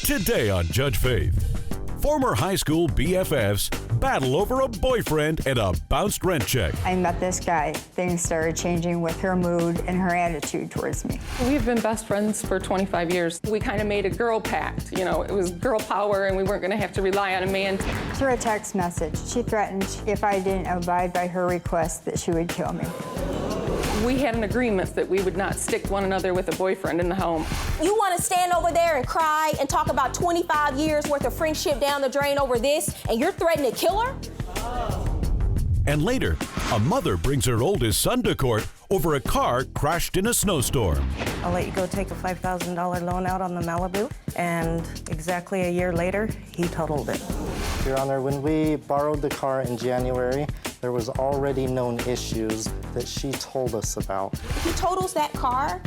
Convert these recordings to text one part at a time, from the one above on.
Today on Judge Faith, former high school BFFs battle over a boyfriend and a bounced rent check. I met this guy. Things started changing with her mood and her attitude towards me. We've been best friends for 25 years. We kind of made a girl pact. You know, it was girl power and we weren't going to have to rely on a man. Through a text message, she threatened if I didn't abide by her request that she would kill me. We had an agreement that we would not stick one another with a boyfriend in the home. You want to stand over there and cry and talk about 25 years worth of friendship down the drain over this, and you're threatening to kill her? And later, a mother brings her oldest son to court over a car crashed in a snowstorm. I'll let you go take a $5,000 loan out on the Malibu, and exactly a year later, he totaled it. Your Honor, when we borrowed the car in January, there was already known issues that she told us about. He totals that car,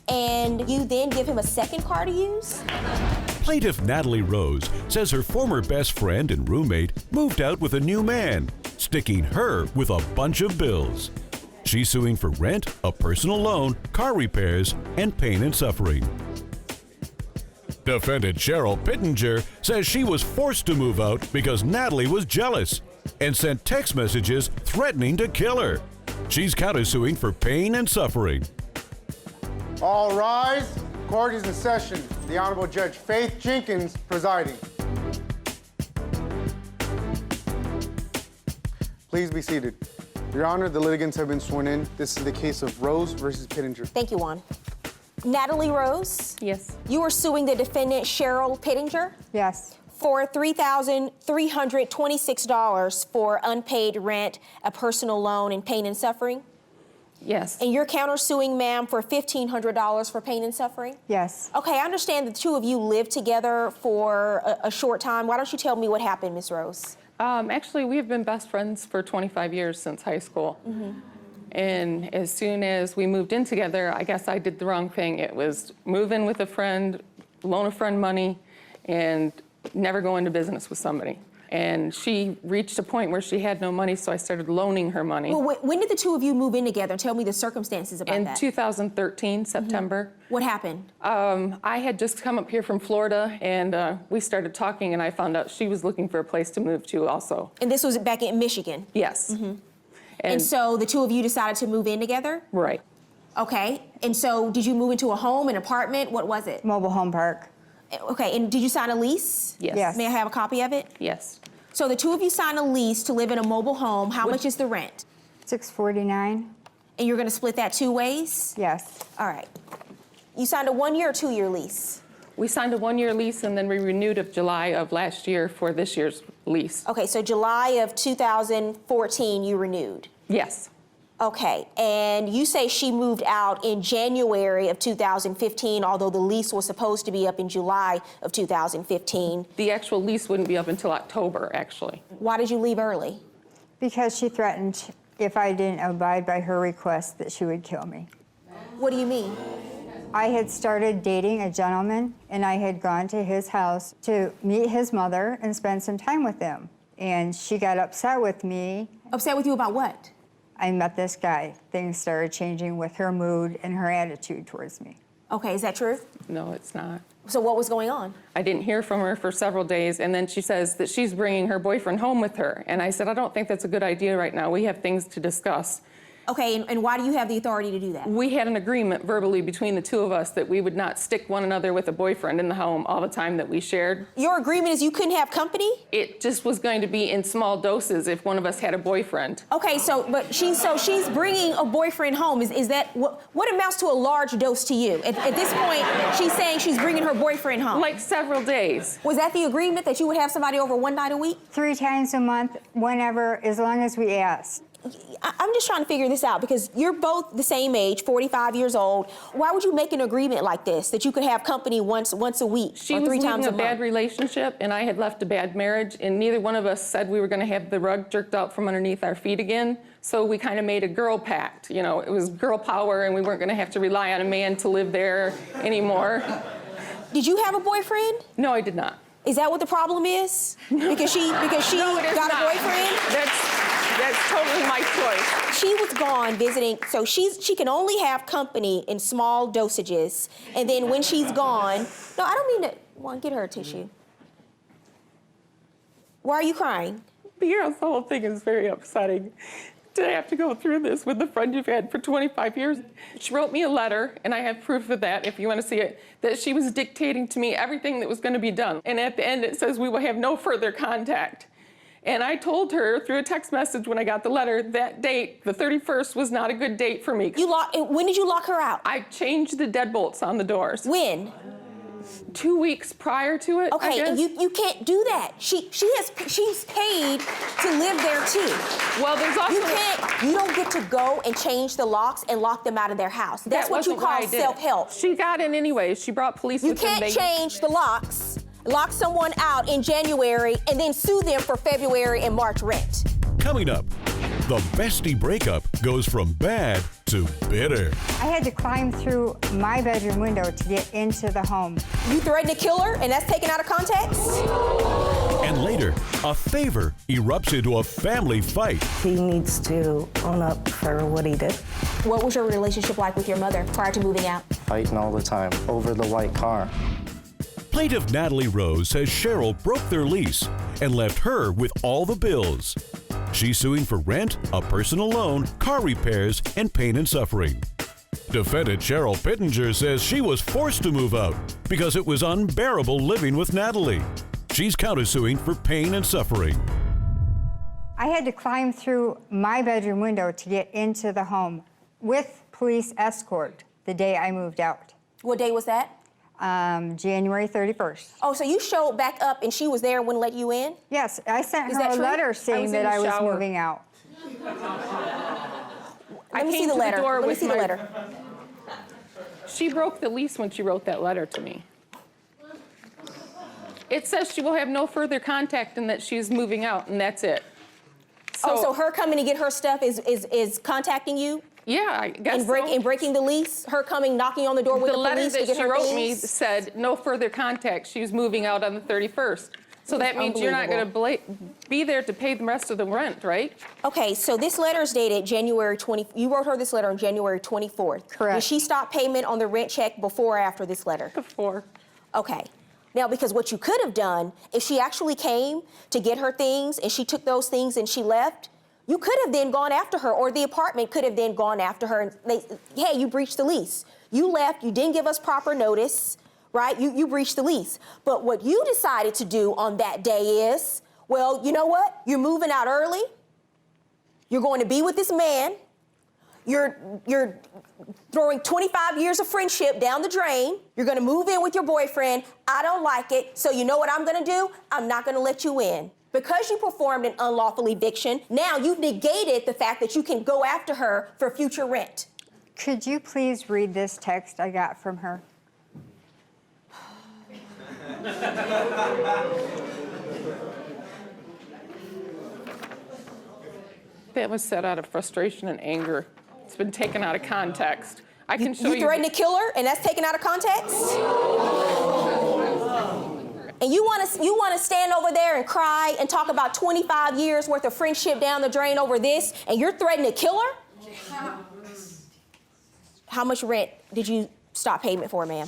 and you then give him a second car to use? Plaintiff Natalie Rose says her former best friend and roommate moved out with a new man, sticking her with a bunch of bills. She's suing for rent, a personal loan, car repairs, and pain and suffering. Defendant Cheryl Pittenger says she was forced to move out because Natalie was jealous and sent text messages threatening to kill her. She's countersuing for pain and suffering. All rise. Court is in session. The Honorable Judge Faith Jenkins presiding. Please be seated. Your Honor, the litigants have been sworn in. This is the case of Rose versus Pittenger. Thank you, Juan. Natalie Rose? Yes. You are suing the defendant, Cheryl Pittenger? Yes. For $3,326 for unpaid rent, a personal loan, and pain and suffering? Yes. And you're countersuing, ma'am, for $1,500 for pain and suffering? Yes. Okay, I understand the two of you lived together for a short time. Why don't you tell me what happened, Ms. Rose? Actually, we've been best friends for 25 years since high school. Mm-hmm. And as soon as we moved in together, I guess I did the wrong thing. It was move in with a friend, loan a friend money, and never go into business with somebody. And she reached a point where she had no money, so I started loaning her money. Well, when did the two of you move in together? Tell me the circumstances about that. In 2013, September. Mm-hmm. What happened? I had just come up here from Florida, and we started talking, and I found out she was looking for a place to move to also. And this was back in Michigan? Yes. Mm-hmm. And so the two of you decided to move in together? Right. Okay, and so did you move into a home, an apartment? What was it? Mobile home park. Okay, and did you sign a lease? Yes. Yes. May I have a copy of it? Yes. So the two of you signed a lease to live in a mobile home. How much is the rent? $649. And you're gonna split that 2 ways? Yes. All right. You signed a 1-year or 2-year lease? We signed a 1-year lease, and then we renewed it July of last year for this year's lease. Okay, so July of 2014 you renewed? Yes. Okay, and you say she moved out in January of 2015, although the lease was supposed to be up in July of 2015. The actual lease wouldn't be up until October, actually. Why did you leave early? Because she threatened if I didn't abide by her request that she would kill me. What do you mean? I had started dating a gentleman, and I had gone to his house to meet his mother and spend some time with them. And she got upset with me. Upset with you about what? I met this guy. Things started changing with her mood and her attitude towards me. Okay, is that true? No, it's not. So what was going on? I didn't hear from her for several days, and then she says that she's bringing her boyfriend home with her. And I said, I don't think that's a good idea right now. We have things to discuss. Okay, and why do you have the authority to do that? We had an agreement verbally between the two of us that we would not stick one another with a boyfriend in the home all the time that we shared. Your agreement is you couldn't have company? It just was going to be in small doses if one of us had a boyfriend. Okay, so she's bringing a boyfriend home. Is that what amounts to a large dose to you? At this point, she's saying she's bringing her boyfriend home. Like several days. Was that the agreement that you would have somebody over 1 night a week? 3 times a month, whenever, as long as we asked. I'm just trying to figure this out because you're both the same age, 45 years old. Why would you make an agreement like this, that you could have company once a week She or was 3 times a month? leaving a bad relationship, and I had left a bad marriage, and neither one of us said we were going to have the rug jerked out from underneath our feet again. So we kind of made a girl pact. You know, it was girl power, and we weren't going to have to rely on a man to live there anymore. Did you have a boyfriend? No, I did not. Is that what the problem is? Because she No, it is got not. a boyfriend? That's totally my choice. She was gone visiting, so she can only have company in small dosages, and then when she's gone, no, I don't mean to Come on, get her a tissue. Why are you crying? Because the whole thing is very upsetting to have to go through this with the friend you've had for 25 years. She wrote me a letter, and I have proof of that if you want to see it, that she was dictating to me everything that was going to be done. And at the end it says we will have no further contact. And I told her through a text message when I got the letter, that date, the 31st, was not a good date for me. When did you lock her out? I changed the deadbolts on the doors. When? 2 weeks prior to it, I Okay, guess. and you can't do that. She's paid to live there too. Well, there's also... You don't get to go and change the locks and lock them out of their house. That's what you call self-help. She got in anyway. She brought police You with them. can't change the locks, lock someone out in January, and then sue them for February and March rent. Coming up, the bestie breakup goes from bad to bitter. I had to climb through my bedroom window to get into the home. You threatened to kill her, and that's taken out of context? And later, a favor erupts into a family fight. He needs to own up for what he did. What was your relationship like with your mother prior to moving out? Fighting all the time over the white car. Plaintiff Natalie Rose says Cheryl broke their lease and left her with all the bills. She's suing for rent, a personal loan, car repairs, and pain and suffering. Defendant Cheryl Pittenger says she was forced to move out because it was unbearable living with Natalie. She's countersuing for pain and suffering. I had to climb through my bedroom window to get into the home with police escort the day I moved out. What day was that? January 31st. Oh, so you showed back up and she was there and wouldn't let you in? Yes, I sent Is her that a true? letter saying that I was moving out. Let me see the letter. Let me see the letter. She broke the lease when she wrote that letter to me. It says she will have no further contact and that she's moving out, and that's it. So her coming to get her stuff is contacting you? Yeah, I guess And breaking the lease? Her coming, knocking on the door with the police to get her things? The letter that she wrote me said no further contact. She was moving out on the 31st. So that means you're not going to be there to pay the rest of the rent, right? Okay, so this letter is dated January 20. You wrote her this letter on January 24th. Correct. Did she stop payment on the rent check before or after this letter? Before. Okay. Now, because what you could have done, if she actually came to get her things and she took those things and she left, you could have then gone after her, or the apartment could have then gone after her and hey, you breached the lease. You left, you didn't give us proper notice, right? You breached the lease. But what you decided to do on that day is, well, you know what? You're moving out early. You're going to be with this man. You're throwing 25 years of friendship down the drain. You're going to move in with your boyfriend. I don't like it. So you know what I'm going to do? I'm not going to let you in. Because you performed an unlawful eviction, now you've negated the fact that you can go after her for future rent. Could you please read this text I got from her? That was said out of frustration and anger. It's been taken out of context. I can show you. You threatened to kill her, and that's taken out of context? And you want to stand over there and cry and talk about 25 years worth of friendship down the drain over this, and you're threatening to kill her? How much rent did you stop payment for, ma'am?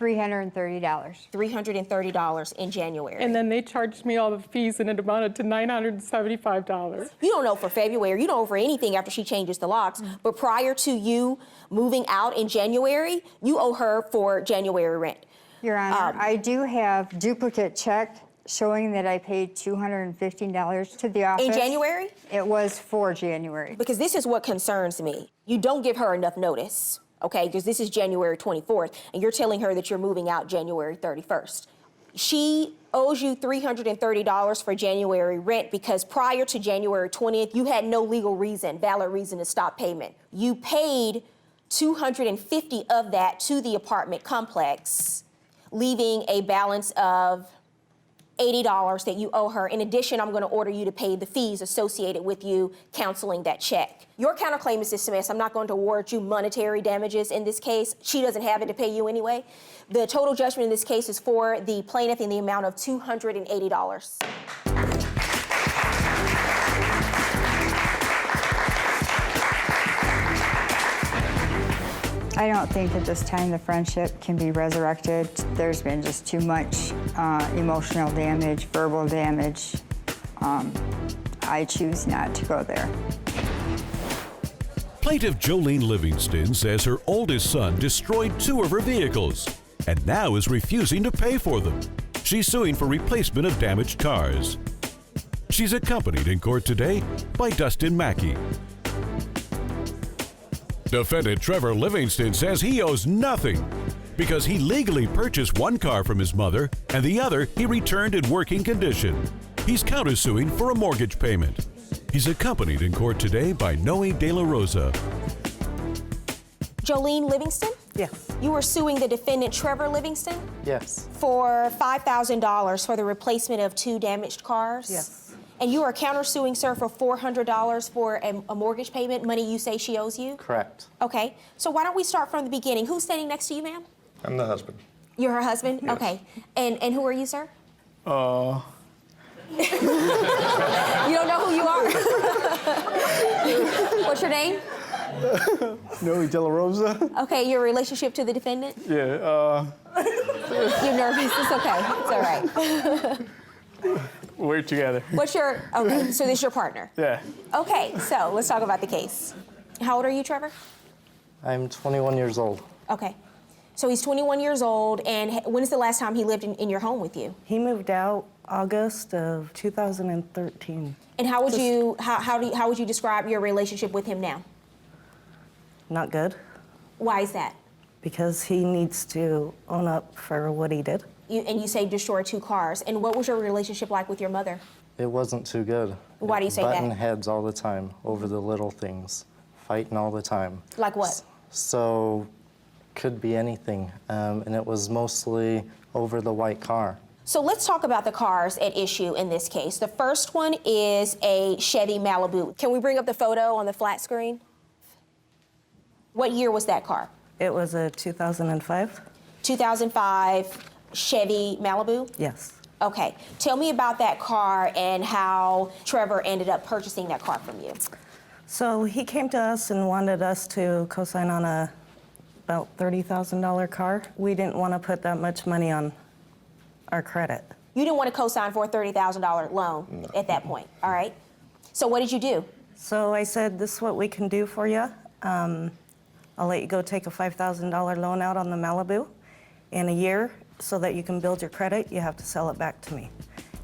$330. $330 in January. And then they charged me all the fees, and it amounted to $975. You don't know for February, you don't know for anything after she changes the locks, but prior to you moving out in January, you owe her for January rent. Your Honor, I do have duplicate check showing that I paid $215 to the office. In January? It was for January. Because this is what concerns me. You don't give her enough notice, okay? Because this is January 24th, and you're telling her that you're moving out January 31st. She owes you $330 for January rent because prior to January 20th, you had no legal reason, valid reason to stop payment. You paid $250 of that to the apartment complex, leaving a balance of $80 that you owe her. In addition, I'm going to order you to pay the fees associated with you canceling that check. Your counterclaim is dismissed. I'm not going to award you monetary damages in this case. She doesn't have it to pay you anyway. The total judgment in this case is for the plaintiff in the amount of $280. I don't think at this time the friendship can be resurrected. There's been just too much emotional damage, verbal damage. I choose not to go there. Plaintiff Jolene Livingston says her oldest son destroyed 2 of her vehicles and now is refusing to pay for them. She's suing for replacement of damaged cars. She's accompanied in court today by Dustin Mackey. Defendant Trevor Livingston says he owes nothing because he legally purchased 1 car from his mother and the other he returned in working condition. He's countersuing for a mortgage payment. He's accompanied in court today by Noe De La Rosa. Jolene Livingston? Yes. You were suing the defendant, Trevor Livingston, Yes, for $5,000 for the replacement of 2 damaged cars? Yes. And you are countersuing, sir, for $400 for a mortgage payment, money you say she owes you? correct. Okay, so why don't we start from the beginning? Who's standing next to you, ma'am? I'm the husband. You're her husband? Yes. Okay. And who are you, sir? You don't know who you are? What's your name? Noe De La Rosa? Okay, your relationship to the defendant? Yeah, You're nervous, it's okay, it's all right. we're together. What's your, okay, so this is your partner? Yeah. Okay, so let's talk about the case. How old are you, Trevor? I'm 21 years old. Okay. So he's 21 years old, and when's the last time he lived in your home with you? He moved out August of 2013. And how would you, how would you describe your relationship with him now? Not good, Why is that? because he needs to own up for what he did. And you say destroy 2 cars. And what was your relationship like with your mother? It wasn't too good. Why do you say that? Butting heads all the time over the little things, fighting all the time. Like what? So, could be anything, and it was mostly over the white car. So let's talk about the cars at issue in this case. The first one is a Chevy Malibu. Can we bring up the photo on the flat screen? What year was that car? It was a 2005? 2005 Chevy Malibu? Yes. Okay. Tell me about that car and how Trevor ended up purchasing that car from you. So he came to us and wanted us to co-sign on a about $30,000 car. We didn't want to put that much money on our credit. You didn't want to co-sign for a $30,000 loan at that point, all right? So what did you do? So I said, this is what we can do for you. I'll let you go take a $5,000 loan out on the Malibu. In a year, so that you can build your credit, you have to sell it back to me.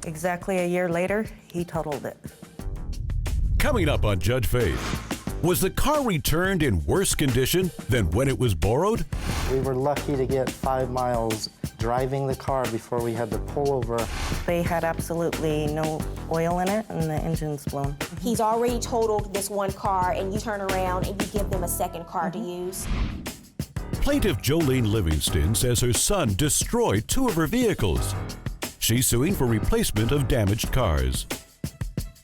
Exactly a year later, he totaled it. Coming up on Judge Faith, was the car returned in worse condition than when it was borrowed? We were lucky to get 5 miles driving the car before we had to pull over. They had absolutely no oil in it, and the engine's blown. He's already totaled this 1 car, and you turn around and you give them a second car to use. Plaintiff Jolene Livingston says her son destroyed 2 of her vehicles. She's suing for replacement of damaged cars.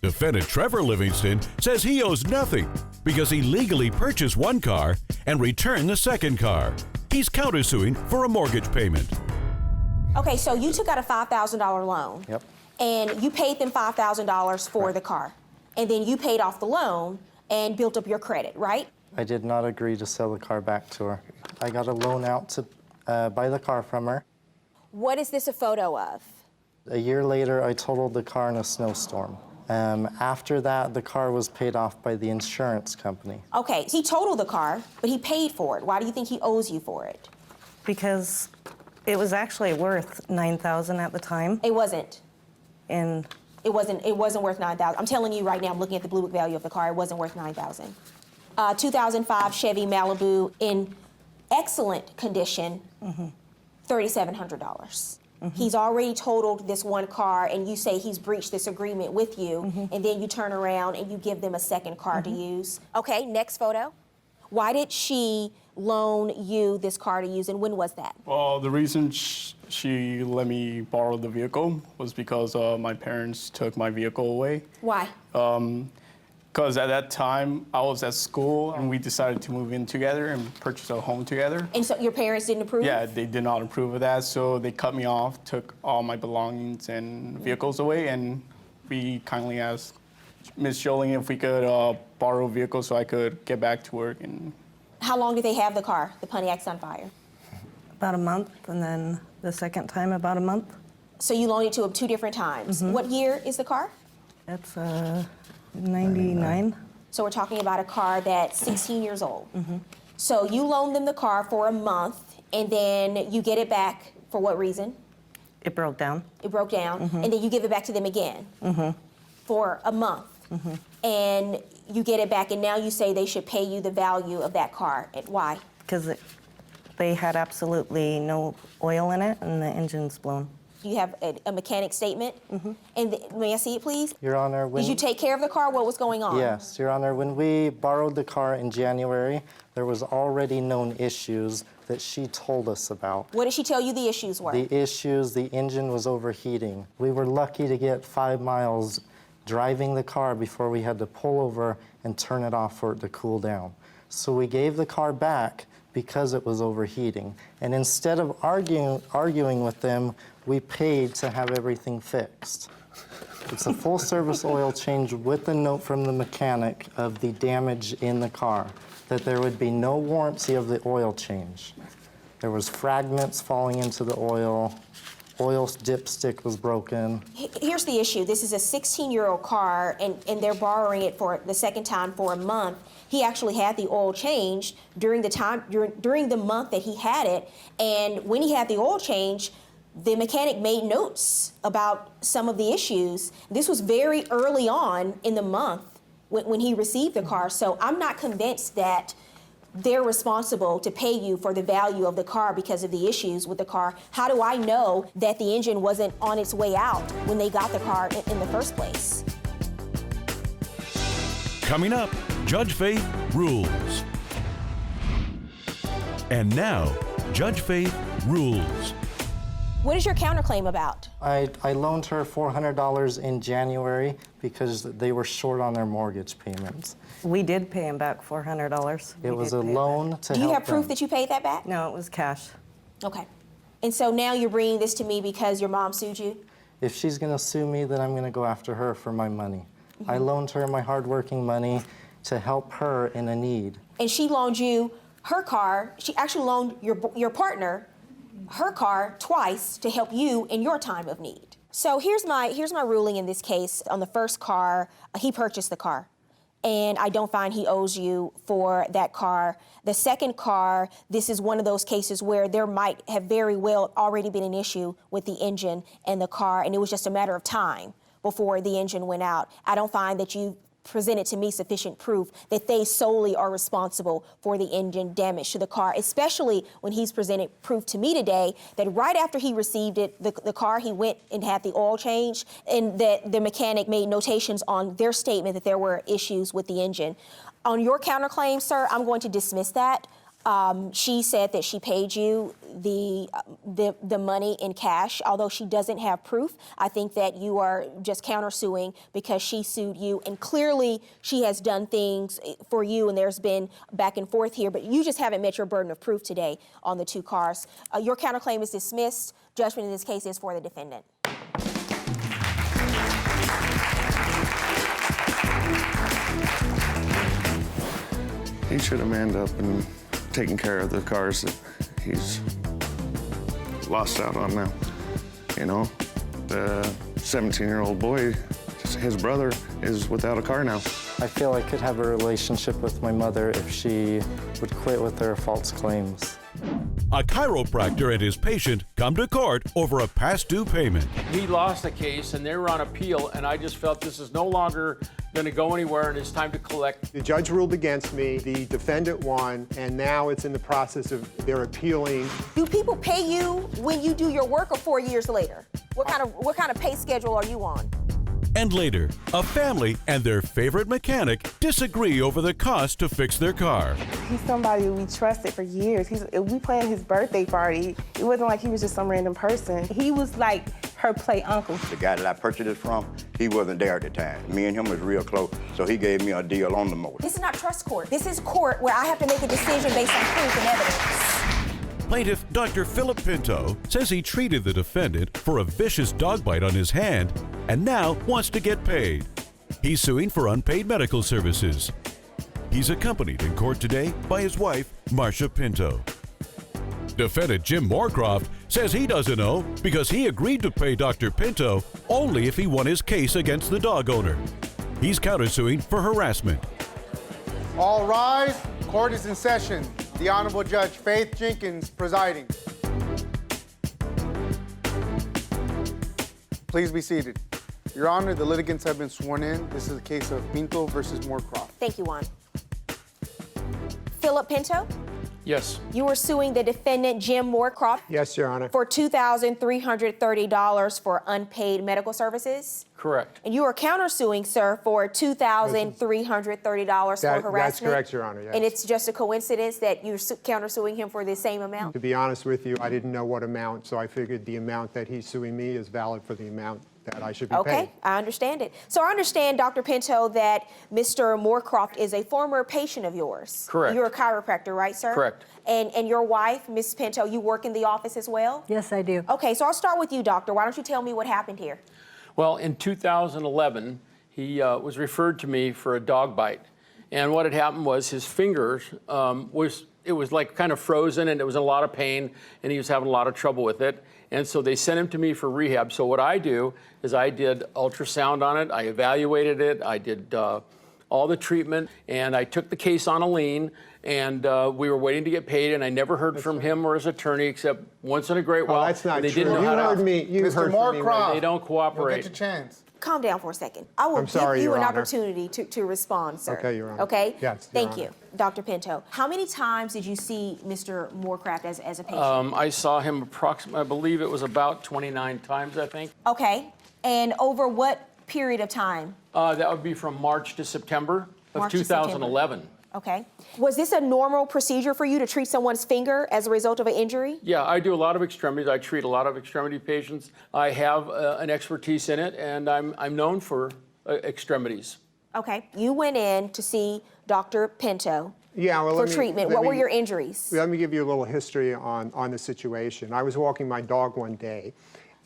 Defendant Trevor Livingston says he owes nothing because he legally purchased 1 car and returned the second car. He's countersuing for a mortgage payment. Okay, so you took out a $5,000 loan. Yep. And you paid them $5,000 for the car. And then you paid off the loan and built up your credit, right? I did not agree to sell the car back to her. I got a loan out to buy the car from her. What is this a photo of? A year later, I totaled the car in a snowstorm. After that, the car was paid off by the insurance company. Okay, he totaled the car, but he paid for it. Why do you think he owes you for it? Because it was actually worth $9,000 at the time, It wasn't. and It wasn't worth $9,000. I'm telling you right now, I'm looking at the Blue Book value of the car. It wasn't worth $9,000. 2005 Chevy Malibu in excellent condition, $3,700. He's already totaled this 1 car, and you say he's breached this agreement with you, and then you turn around and you give them a second car to use. Okay, next photo. Why did she loan you this car to use, and when was that? Well, the reason she let me borrow the vehicle was because my parents took my vehicle away. Why? Because at that time, I was at school, and we decided to move in together and purchase a home together. And so your parents didn't approve? Yeah, they did not approve of that, so they cut me off, took all my belongings and vehicles away, and we kindly asked Ms. Jolene if we could borrow a vehicle so I could get back to work. And How long did they have the car, the Pontiac's on fire? About a month, and then the second time about a month. So you loaned it to them 2 different times. What year is the car? That's 99. So we're talking about a car that's 16 years old. So you loaned them the car for a month, and then you get it back for what reason? It broke down. It broke down, and then you give it back to them again for a month. And you get it back, and now you say they should pay you the value of that car. And why? Because they had absolutely no oil in it, and the engine's blown. You have a mechanic statement? And may I see it, please? Your Honor, when... Did you take care of the car? What was going on? Yes, Your Honor. When we borrowed the car in January, there was already known issues that she told us about. What did she tell you the issues were? The issues, the engine was overheating. We were lucky to get 5 miles driving the car before we had to pull over and turn it off for it to cool down. So we gave the car back because it was overheating. And instead of arguing with them, we paid to have everything fixed. It's a full-service oil change with a note from the mechanic of the damage in the car, that there would be no warranty of the oil change. There was fragments falling into the oil dipstick was broken. Here's the issue. This is a 16-year-old car, and they're borrowing it for the second time for a month. He actually had the oil changed during the month that he had it, and when he had the oil change, the mechanic made notes about some of the issues. This was very early on in the month when he received the car, so I'm not convinced that they're responsible to pay you for the value of the car because of the issues with the car. How do I know that the engine wasn't on its way out when they got the car in the first place? Coming up, Judge Faith rules. And now, Judge Faith rules. What is your counterclaim about? I loaned her $400 in January because they were short on their mortgage payments. We did pay him back $400. It was a loan to help Do you have proof them. that you paid that back? No, it was cash. Okay. And so now you're bringing this to me because your mom sued you? If she's going to sue me, then I'm going to go after her for my money. I loaned her my hardworking money to help her in a need. And she loaned you her car. She actually loaned your partner her car twice to help you in your time of need. So here's my ruling in this case. On the first car, he purchased the car, and I don't find he owes you for that car. The second car, this is one of those cases where there might have very well already been an issue with the engine and the car, and it was just a matter of time before the engine went out. I don't find that you presented to me sufficient proof that they solely are responsible for the engine damage to the car, especially when he's presented proof to me today that right after he received it, the car, he went and had the oil changed, and that the mechanic made notations on their statement that there were issues with the engine. On your counterclaim, sir, I'm going to dismiss that. She said that she paid you the money in cash, although she doesn't have proof. I think that you are just countersuing because she sued you, and clearly she has done things for you, and there's been back and forth here, but you just haven't met your burden of proof today on the 2 cars. Your counterclaim is dismissed. Judgment in this case is for the defendant. He should have manned up and taking care of the cars that he's lost out on now. You know, the 17-year-old boy, his brother, is without a car now. I feel I could have a relationship with my mother if she would quit with her false claims. A chiropractor and his patient come to court over a past due payment. He lost the case and they were on appeal, and I just felt this is no longer going to go anywhere and it's time to collect. The judge ruled against me, the defendant won, and now it's in the process of their appealing. Do people pay you when you do your work or 4 years later? What kind of pay schedule are you on? And later, a family and their favorite mechanic disagree over the cost to fix their car. He's somebody we trusted for years. We planned his birthday party. It wasn't like he was just some random person. He was like her play uncle. The guy that I purchased it from, he wasn't there at the time. Me and him was real close, so he gave me a deal on the motor. This is not trust court. This is court where I have to make a decision based on proof and evidence. Plaintiff Dr. Philip Pinto says he treated the defendant for a vicious dog bite on his hand and now wants to get paid. He's suing for unpaid medical services. He's accompanied in court today by his wife, Marcia Pinto. Defendant Jim Moorcroft says he doesn't owe because he agreed to pay Dr. Pinto only if he won his case against the dog owner. He's countersuing for harassment. All rise. Court is in session. The Honorable Judge Faith Jenkins presiding. Please be seated. Your Honor, the litigants have been sworn in. This is a case of Pinto versus Moorcroft. Thank you, Juan. Philip Pinto, Yes. you are suing the defendant, Jim Moorcroft, Yes, Your Honor. for $2,330 for unpaid medical services. Correct. And you are countersuing, sir, for $2,330 for harassment. That's correct, Your Honor, yes. And it's just a coincidence that you're countersuing him for the same amount? To be honest with you, I didn't know what amount, so I figured the amount that he's suing me is valid for the amount that I should be paid. Okay, I understand it. So I understand, Dr. Pinto, that Mr. Moorcroft is a former patient of yours. Correct. You're a chiropractor, right, sir? Correct. And your wife, Ms. Pinto, you work in the office as well? Yes, I do. Okay, so I'll start with you, doctor. Why don't you tell me what happened here? Well, in 2011, he was referred to me for a dog bite. And what had happened was his fingers it was like kind of frozen and it was in a lot of pain and he was having a lot of trouble with it. And so they sent him to me for rehab. So what I do is I did ultrasound on it, I evaluated it, I did all the treatment, and I took the case on a lien, and we were waiting to get paid, and I never heard from him or his attorney except once in a great while. That's not and they true. Didn't know how to, You Mr. heard from me. Moorcroft, They don't cooperate. You'll get your chance. Calm down for a second. I will I'm sorry, give you Your an Honor. opportunity to respond, sir. Okay, Your Honor. Okay? Yes, Your Thank Honor. you. Dr. Pinto, how many times did you see Mr. Moorcroft as a patient? I saw him approximately, I believe it was about 29 times, I think. Okay, and over what period of time? That would be from March to September of March to September. 2011. Okay. Was this a normal procedure for you to treat someone's finger as a result of an injury? Yeah, I do a lot of extremities. I treat a lot of extremity patients. I have an expertise in it, and I'm known for extremities. Okay. You went in to see Dr. Pinto Yeah, well, for treatment. What were your injuries? Let me give you a little history on the situation. I was walking my dog one day,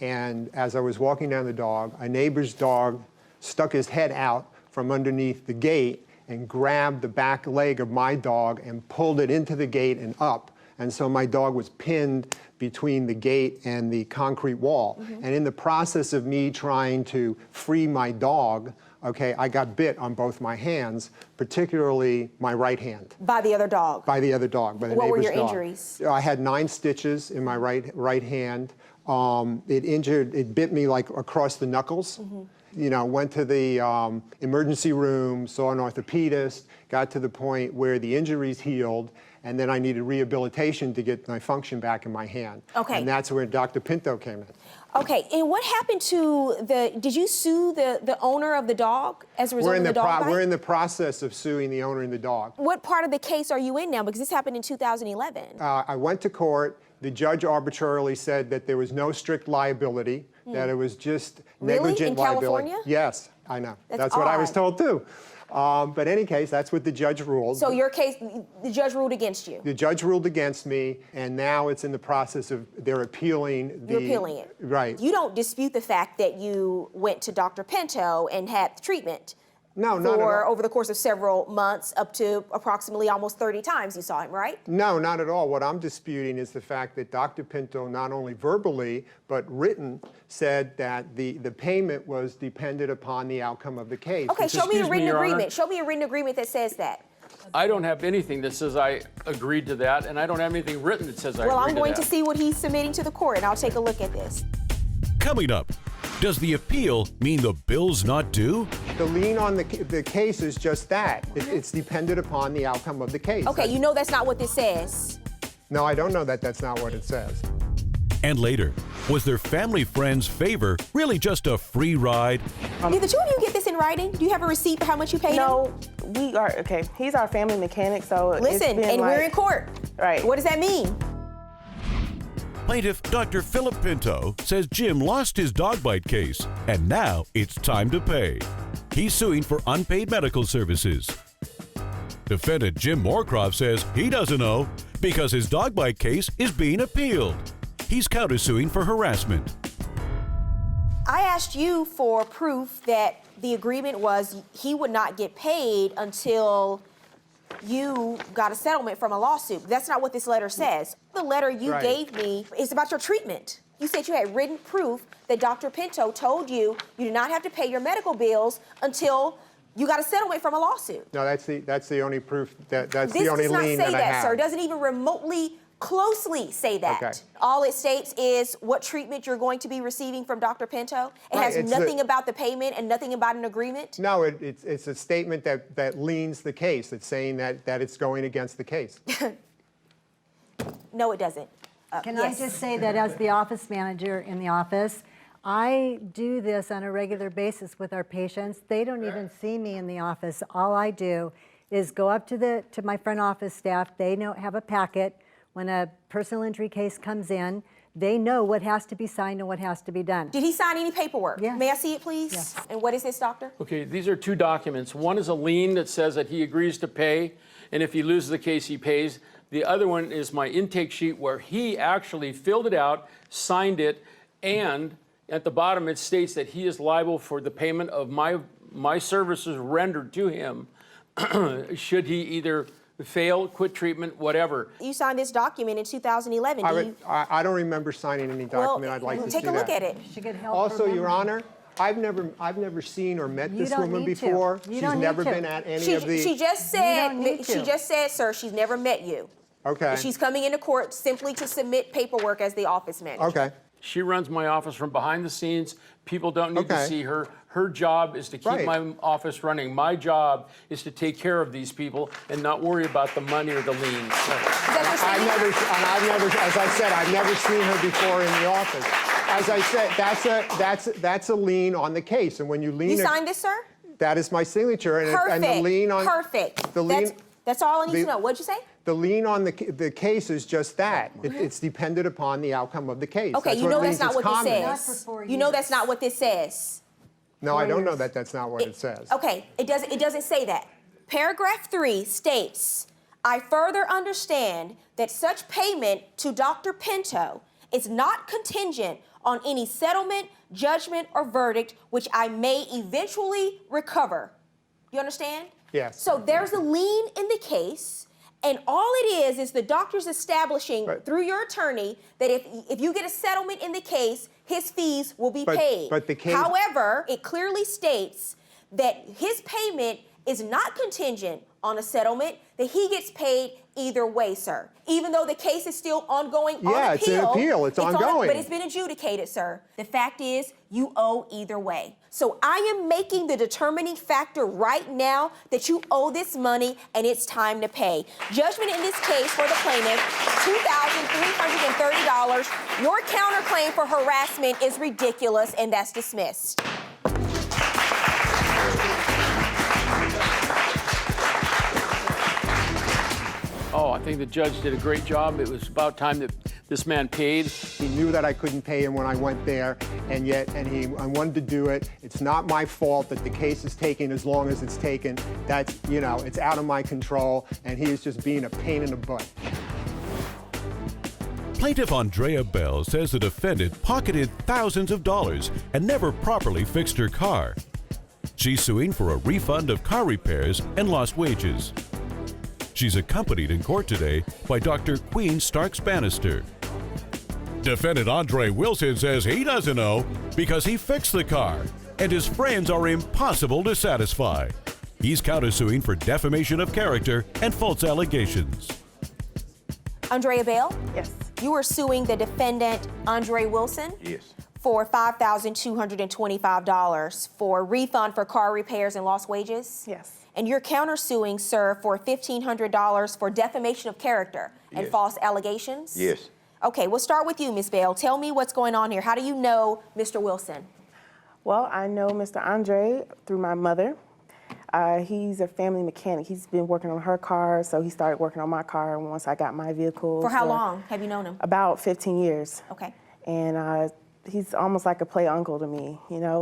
and as I was walking down the dog, a neighbor's dog stuck his head out from underneath the gate and grabbed the back leg of my dog and pulled it into the gate and up. And so my dog was pinned between the gate and the concrete wall. Mm-hmm. And in the process of me trying to free my dog, okay, I got bit on both my hands, particularly my right hand. By the other dog? By the other dog, by the What were neighbor's your dog. injuries? I had 9 stitches in my right hand. It bit me like across the knuckles. Mm-hmm. You know, went to the emergency room, saw an orthopedist, got to the point where the injuries healed, and then I needed rehabilitation to get my function back in my hand. Okay. And that's where Dr. Pinto came in. Okay, and what happened to did you sue the owner of the dog as a result of the dog bite? We're in the process of suing the owner and the dog. What part of the case are you in now? Because this happened in 2011. I went to court. The judge arbitrarily said that there was no strict liability, that it was just negligent In liability. California? Yes, I know. That's what I was odd. told too. But in any case, that's what the judge ruled. So your case, the judge ruled against you? The judge ruled against me, and now it's in the process of, they're appealing the... You're appealing it? Right. You don't dispute the fact that you went to Dr. Pinto and had treatment? No, not at all. Over the course of several months, up to approximately almost 30 times you saw him, right? No, not at all. What I'm disputing is the fact that Dr. Pinto, not only verbally, but written, said that the payment was dependent upon the outcome of the case. Okay, show me a Excuse me, written Your Honor. agreement. Show me a written agreement that says that. I don't have anything that says I agreed to that, and I don't have anything written that says I Well, agreed I'm going to to that. see what he's submitting to the court, and I'll take a look at this. Coming up, does the appeal mean the bill's not due? The lien on the case is just that. It's dependent upon the outcome of the case. Okay, you know that's not what this says. No, I don't know that that's not what it says. And later, was their family friend's favor really just a free ride? Did the two of you get this in writing? Do you have a receipt for how much you paid him? No, we are, okay, he's our family mechanic, so it's Listen, been and like, we're in court. Right. What does that mean? Plaintiff Dr. Philip Pinto says Jim lost his dog bite case, and now it's time to pay. He's suing for unpaid medical services. Defendant Jim Moorcroft says he doesn't owe because his dog bite case is being appealed. He's countersuing for harassment. I asked you for proof that the agreement was he would not get paid until you got a settlement from a lawsuit. That's not what this letter says. The letter you gave me is about your treatment. You said you had written proof that Dr. Pinto told you you did not have to pay your medical bills until you got a settlement from a lawsuit. No, that's the only proof, that's This the only does not lien say that I that, have. sir. It doesn't even remotely closely say that. Okay. All it states is what treatment you're going to be receiving from Dr. Pinto. It Right, has nothing about the payment and nothing about an agreement. No, it's a statement that liens the case. It's saying that it's going against the case. No, it doesn't. Can yes. I just say that as the office manager in the office, I do this on a regular basis with our patients. They don't even see me in the office. All I do is go up to my front office staff. They have a packet. When a personal injury case comes in, they know what has to be signed and what has to be done. Did he sign any paperwork? Yes. May I see it, please? Yes. And what is this, doctor? Okay, these are two documents. One is a lien that says that he agrees to pay, and if he loses the case, he pays. The other one is my intake sheet where he actually filled it out, signed it, and at the bottom it states that he is liable for the payment of my services rendered to him should he either fail, quit treatment, whatever. You signed this document in 2011. I don't remember signing any document. I'd like to take see a look that. at it. She could help Also, remember. Your Honor, I've never seen or met You this don't woman need to. before. You She's don't need never to. been at any of the. She just said, sir, she's never met you. Okay. She's coming into court simply to submit paperwork as the office manager. Okay. She runs my office from behind the scenes. People don't need to see her. Her job is to keep my office running. My job is to take care of these people and not worry about the money or the liens. I've never seen her before in the office. As I said, that's a lien on the case, and when you lien, You signed this, sir? That is my signature, and, Perfect. and the lien on Perfect. the lien. That's all I need to know. What'd you say? The lien on the case is just that. It's dependent upon the outcome of the case. Okay, That's you know liens that's not is what this common. says. You know that's not what this says. No, I don't know that that's not what it says. Okay, it doesn't say that. Paragraph 3 states, I further understand that such payment to Dr. Pinto is not contingent on any settlement, judgment, or verdict which I may eventually recover. You understand? Yes. So there's a lien in the case, and all it is the doctor's establishing through your attorney that if you get a settlement in the case, his fees will be paid. But the case. However, it clearly states that his payment is not contingent on a settlement, that he gets paid either way, sir. Even though the case is still ongoing on appeal. Yeah, it's an appeal. It's ongoing. But it's been adjudicated, sir. The fact is, you owe either way. So I am making the determining factor right now that you owe this money and it's time to pay. Judgment in this case for the plaintiff, $2,330. Your counterclaim for harassment is ridiculous, and that's dismissed. Oh, I think the judge did a great job. It was about time that this man paid. He knew that I couldn't pay him when I went there, I wanted to do it. It's not my fault that the case is taking as long as it's taken. That's, it's out of my control, and he is just being a pain in the butt. Plaintiff Andrea Bell says the defendant pocketed thousands of dollars and never properly fixed her car. She's suing for a refund of car repairs and lost wages. She's accompanied in court today by Dr. Queen Starks-Bannister. Defendant Andre Wilson says he doesn't know because he fixed the car, and his friends are impossible to satisfy. He's countersuing for defamation of character and false allegations. Andrea Bell? Yes. You are suing the defendant, Andre Wilson? Yes. For $5,225 for refund for car repairs and lost wages? Yes. And you're countersuing, sir, for $1,500 for defamation of character and Yes. false allegations? Yes. Okay, we'll start with you, Ms. Bell. Tell me what's going on here. How do you know Mr. Wilson? Well, I know Mr. Andre through my mother. He's a family mechanic. He's been working on her car, so he started working on my car once I got my vehicle. For how long have you known him? About 15 years. Okay. And he's almost like a play uncle to me.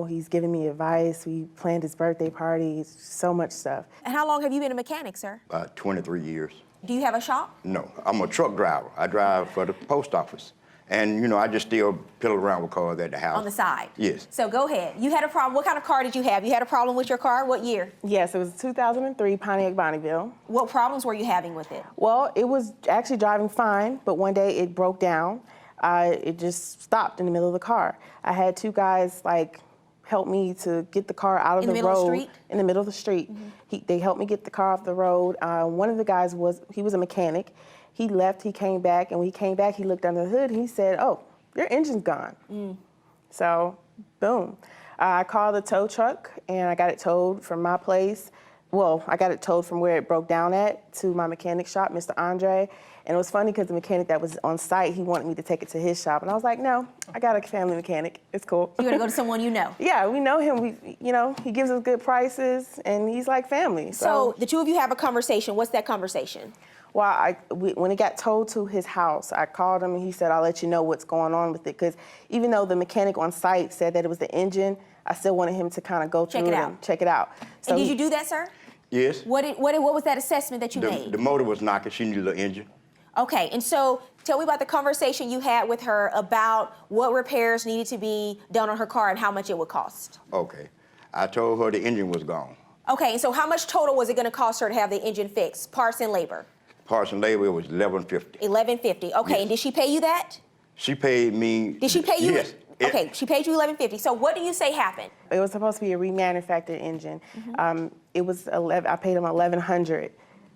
He's giving me advice. We planned his birthday party, so much stuff. And how long have you been a mechanic, sir? 23 years. Do you have a shop? No, I'm a truck driver. I drive for the post office. And, you know, I just still piddle around with cars at the house. On the side? Yes. So go ahead. You had a problem. What kind of car did you have? You had a problem with your car? What year? Yes, it was 2003 Pontiac Bonneville. What problems were you having with it? Well, it was actually driving fine, but one day it broke down. It just stopped in the middle of the car. I had two guys like help me to get the car out of the road. In the middle of the street? In the middle of the street. They helped me get the car off the road. One of the guys was a mechanic. He left, he came back, and when he came back, he looked under the hood, and he said, "Oh, your engine's gone." So, boom. I called the tow truck, and I got it towed from my place. Well, I got it towed from where it broke down at to my mechanic shop, Mr. Andre. And it was funny because the mechanic that was on site, he wanted me to take it to his shop. And I was like, no, I got a family mechanic. It's cool. You gotta go to someone you know. Yeah, we know him. He gives us good prices, and he's like family. So the two of you have a conversation. What's that conversation? Well, when it got towed to his house, I called him and he said, I'll let you know what's going on with it. Because even though the mechanic on site said that it was the engine, I still wanted him to kind of go through and check it out. So and did you do that, sir? Yes. What was that assessment that you made? The motor was knocking. She needed an engine. Okay, and so tell me about the conversation you had with her about what repairs needed to be done on her car and how much it would cost. Okay. I told her the engine was gone. Okay, and so how much total was it going to cost her to have the engine fixed, parts and labor? Parts and labor, it was $11.50. $11.50. Okay, Yes. And did she pay you that? She paid me. Did she pay you? Yes. Okay, she paid you $11.50. So what do you say happened? It was supposed to be a remanufactured engine. It was I paid him $1,100,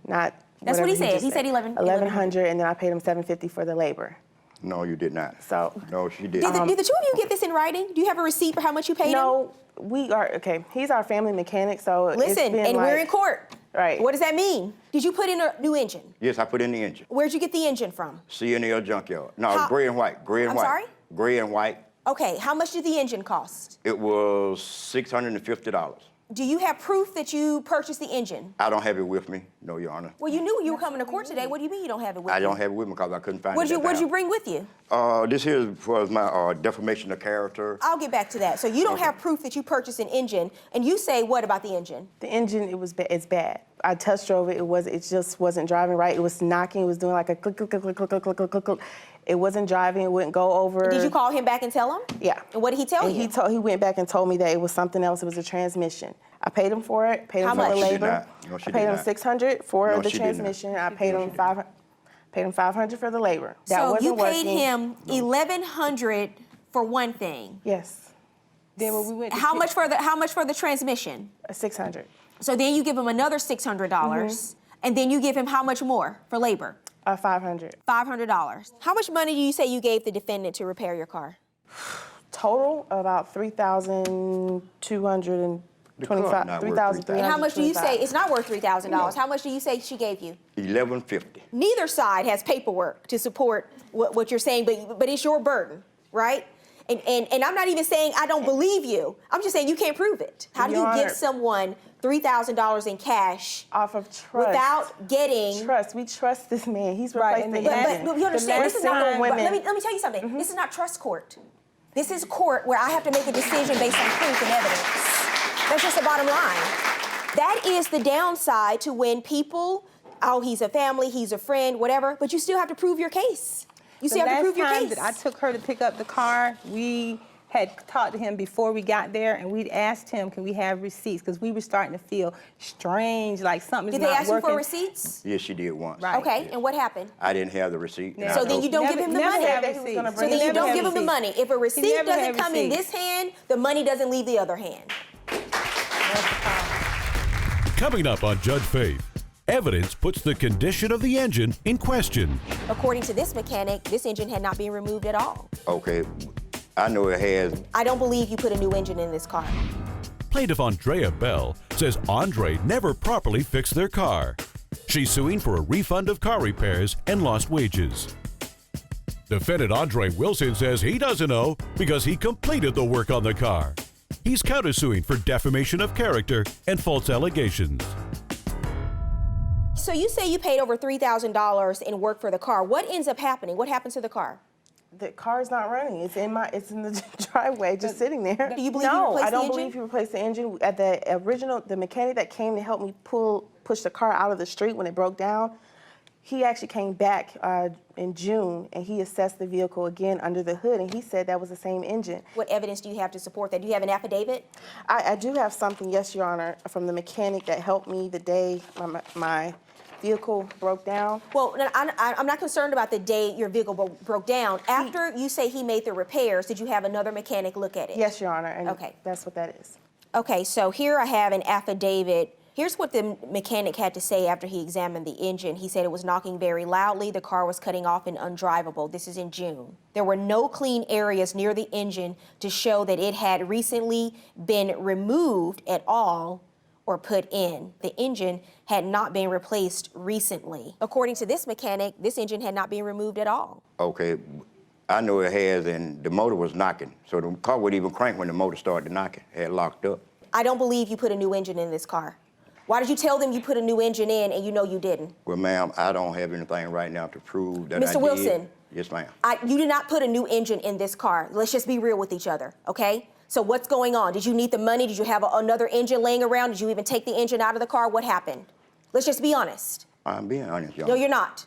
not. That's what he said. He said $1,100, and then I paid him $750 for the labor. No, you did not. So. No, she didn't. Did the two of you get this in writing? Do you have a receipt for how much you paid him? No, we are, okay, he's our family mechanic, so Listen, and we're in court. Right. What does that mean? Did you put in a new engine? Yes, I put in the engine. Where'd you get the engine from? CNL junkyard. No, gray and white. Gray and I'm white. sorry? Gray and white. Okay, how much did the engine cost? It was $650. Do you have proof that you purchased the engine? I don't have it with me, no, Your Honor. Well, you knew you were coming to court today. What do you mean you don't have it with you? I don't have it with me because I couldn't find it. What did you bring with you? This here was my defamation of character. I'll get back to that. So you don't have proof that you purchased an engine, and you say what about the engine? The engine, it's bad. I test drove it. It just wasn't driving right. It was knocking. It was doing like a click, click, click, click, click, click, click, click, click. It wasn't driving. It wouldn't go over. Did you call him back and tell him? Yeah. And what did he tell you? He went back and told me that it was something else. It was a transmission. I paid him for it. Paid him for the labor. No, she I paid him $600 for the she did not. transmission. I paid him $500 for the labor. That So wasn't you paid working. him $1,100 for one thing. Yes. Then when we went. How much for the transmission? $600. So then you give him another $600, and then you give him how much more for labor? $500. $500. How much money do you say you gave the defendant to repair your car? Total about $3,225. And how much do you say it's not worth $3,000? No. How much do you say she gave you? $1,150. Neither side has paperwork to support what you're saying, but it's your burden, right? And I'm not even saying I don't believe you. I'm just saying you can't prove it. How do you give someone $3,000 in cash off of trust without getting trust? We trust this man. He's replaced the engine. But you understand, this is not women. let me tell you something. This is not trust court. This is court where I have to make a decision based on proof and evidence. That's just the bottom line. That is the downside to when people, he's a family, he's a friend, whatever, but you still have to prove your case. You still have to prove your case. The last time that I took her to pick up the car, we had talked to him before we got there, and we'd asked him, can we have receipts? Because we were starting to feel strange, like something's not working. Did they ask you for receipts? Yes, she did once. Right. Okay, and what happened? I didn't have the receipt. So then you don't give him the money. So then you don't give him the money. If a receipt doesn't come in this hand, the money doesn't leave the other hand. Coming up on Judge Faith, evidence puts the condition of the engine in question. According to this mechanic, this engine had not been removed at all. Okay, I know it has. I don't believe you put a new engine in this car. Plaintiff Andrea Bell says Andre never properly fixed their car. She's suing for a refund of car repairs and lost wages. Defendant Andre Wilson says he doesn't know because he completed the work on the car. He's countersuing for defamation of character and false allegations. So you say you paid over $3,000 in work for the car. What ends up happening? What happens to the car? The car's not running. It's in the driveway, just sitting there. Do you believe you replaced the engine? No, I don't believe you replaced the engine. At the mechanic that came to help me push the car out of the street when it broke down, He actually came back in June, and he assessed the vehicle again under the hood, and he said that was the same engine. What evidence do you have to support that? Do you have an affidavit? I do have something, yes, Your Honor, from the mechanic that helped me the day my vehicle broke down. Well, I'm not concerned about the day your vehicle broke down. After you say he made the repairs, did you have another mechanic look at it? Yes, Your Honor, and okay. That's what that is. Okay, so here I have an affidavit. Here's what the mechanic had to say after he examined the engine. He said it was knocking very loudly, the car was cutting off and undrivable. This is in June. There were no clean areas near the engine to show that it had recently been removed at all or put in. The engine had not been replaced recently. According to this mechanic, this engine had not been removed at all. Okay, I know it has, and the motor was knocking, so the car would even crank when the motor started knocking. It had locked up. I don't believe you put a new engine in this car. Why did you tell them you put a new engine in and you know you didn't? Well, ma'am, I don't have anything right now to prove that I did. Mr. Wilson. Yes, ma'am. You did not put a new engine in this car. Let's just be real with each other, okay? So what's going on? Did you need the money? Did you have another engine laying around? Did you even take the engine out of the car? What happened? Let's just be honest. I'm being honest, y'all. No, you're not.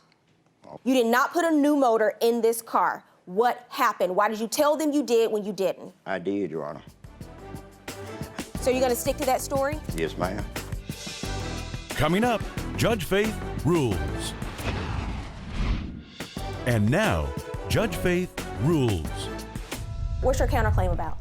You did not put a new motor in this car. What happened? Why did you tell them you did when you didn't? I did, Your Honor. So you're gonna stick to that story? Yes, ma'am. Coming up, Judge Faith rules. And now, Judge Faith rules. What's your counterclaim about?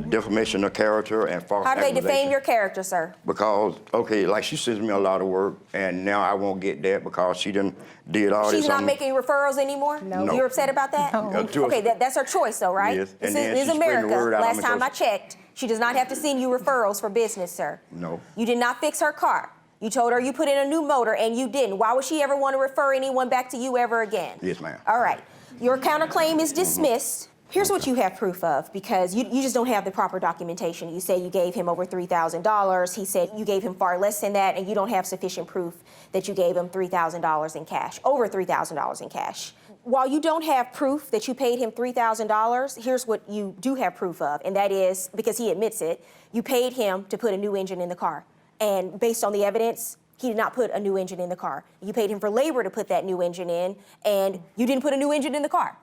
Defamation of character and false How do they accusation. defame your character, sir? Because, okay, like she sends me a lot of work, and now I won't get that because she done did all this. She's not making referrals anymore? No. You're upset about that? No. Okay, that's her choice though, right? Yes. This And then is she's spreading America. the word out on Last me, time so I checked, she does not have to send you referrals for business, sir. No. You did not fix her car. You told her you put in a new motor and you didn't. Why would she ever want to refer anyone back to you ever again? Yes, ma'am. All right. Your counterclaim is dismissed. Here's what you have proof of, because you just don't have the proper documentation. You say you gave him over $3,000. He said you gave him far less than that, and you don't have sufficient proof that you gave him $3,000 in cash, over $3,000 in cash. While you don't have proof that you paid him $3,000, here's what you do have proof of, and that is, because he admits it, you paid him to put a new engine in the car. And based on the evidence, he did not put a new engine in the car. You paid him for labor to put that new engine in, and you didn't put a new engine in the car.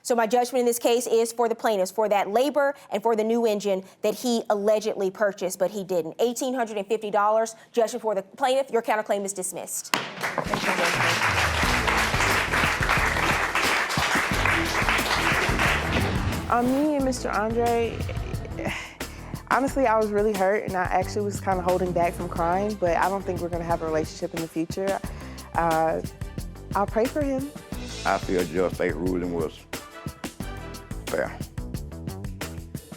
So my judgment in this case is for the plaintiffs, for that labor and for the new engine that he allegedly purchased, but he didn't. $1,850, judgment for the plaintiff. Your counterclaim is dismissed. Me and Mr. Andre, honestly, I was really hurt, and I actually was kind of holding back from crying, but I don't think we're going to have a relationship in the future. I'll pray for him. I feel Judge Faith ruling was fair.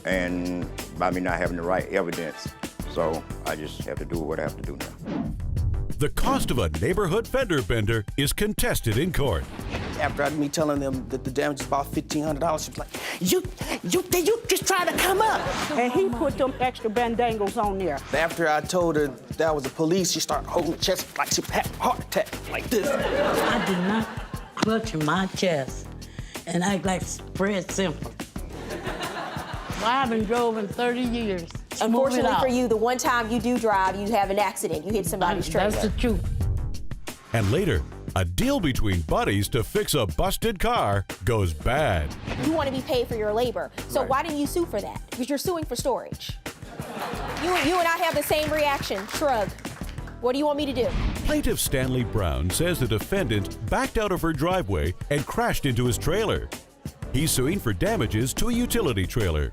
And by me not having the right evidence, so I just have to do what I have to do now. The cost of a neighborhood fender bender is contested in court. After me telling them that the damage is about $1,500, she was like, you just trying to come up. And he put them extra bandangles on there. After I told her that was the police, she started holding her chest like she had a heart attack, like this. I did not clutch my chest and act like Fred Simple. Well, I haven't drove in 30 years. Unfortunately for you, the one time you do drive, you have an accident. You hit somebody's trailer. That's the truth. And later, a deal between buddies to fix a busted car goes bad. You want to be paid for your labor. So why didn't you sue for that? Because you're suing for storage. You and I have the same reaction. Shrug. What do you want me to do? Plaintiff Stanley Brown says the defendant backed out of her driveway and crashed into his trailer. He's suing for damages to a utility trailer.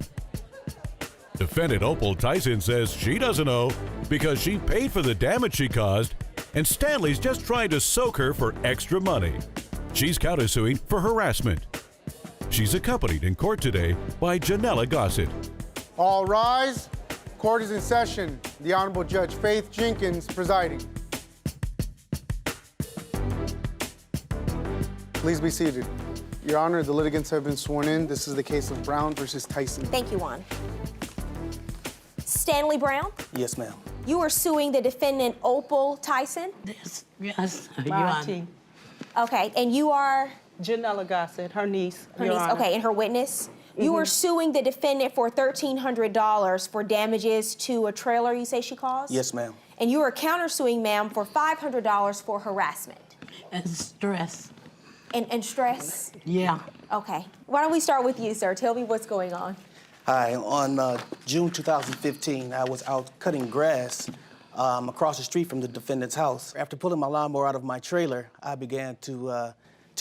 Defendant Opal Tyson says she doesn't owe because she paid for the damage she caused, and Stanley's just trying to soak her for extra money. She's countersuing for harassment. She's accompanied in court today by Janella Gossett. All rise. Court is in session. The Honorable Judge Faith Jenkins presiding. Please be seated. Your Honor, the litigants have been sworn in. This is the case of Brown versus Tyson. Thank you, Juan. Stanley Brown, Yes, ma'am. you are suing the defendant Opal Tyson. Yes, Your My Honor. auntie, Okay, and you are Janella Gossett, her niece. her Your niece. Honor. Okay, and her witness. You are suing the defendant for $1,300 for damages to a trailer you say she caused? Yes, ma'am. And you are countersuing, ma'am, for $500 for harassment. And stress. And stress? Yeah. Okay. Why don't we start with you, sir? Tell me what's going on. Hi, on June 2015, I was out cutting grass across the street from the defendant's house. After pulling my lawnmower out of my trailer, I began to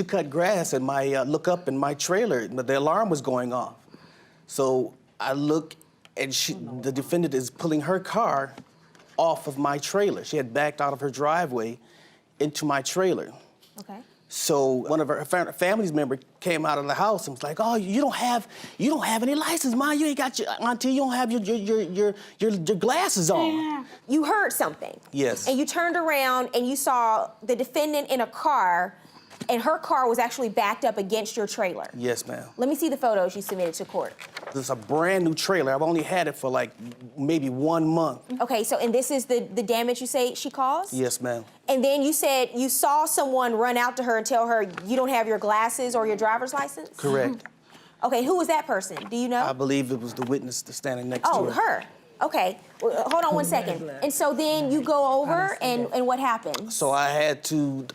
cut grass and look up in my trailer, but the alarm was going off. So I look and the defendant is pulling her car off of my trailer. She had backed out of her driveway into my trailer. Okay. So one of her family's member came out of the house and was like, "Oh, you don't have any license, Ma. You ain't got auntie. You don't have your glasses on." Yeah. You heard something. Yes. And you turned around and you saw the defendant in a car, and her car was actually backed up against your trailer. Yes, ma'am. Let me see the photos you submitted to court. This is a brand new trailer. I've only had it for like maybe 1 month. Okay, so and this is the damage you say she caused? Yes, ma'am. And then you said you saw someone run out to her and tell her you don't have your glasses or your driver's license? Correct. Okay, who was that person? Do you know? I believe it was the witness that's standing next to her. Oh, her. Okay. Well, hold on one second. And so then you go over and what happened? So I had to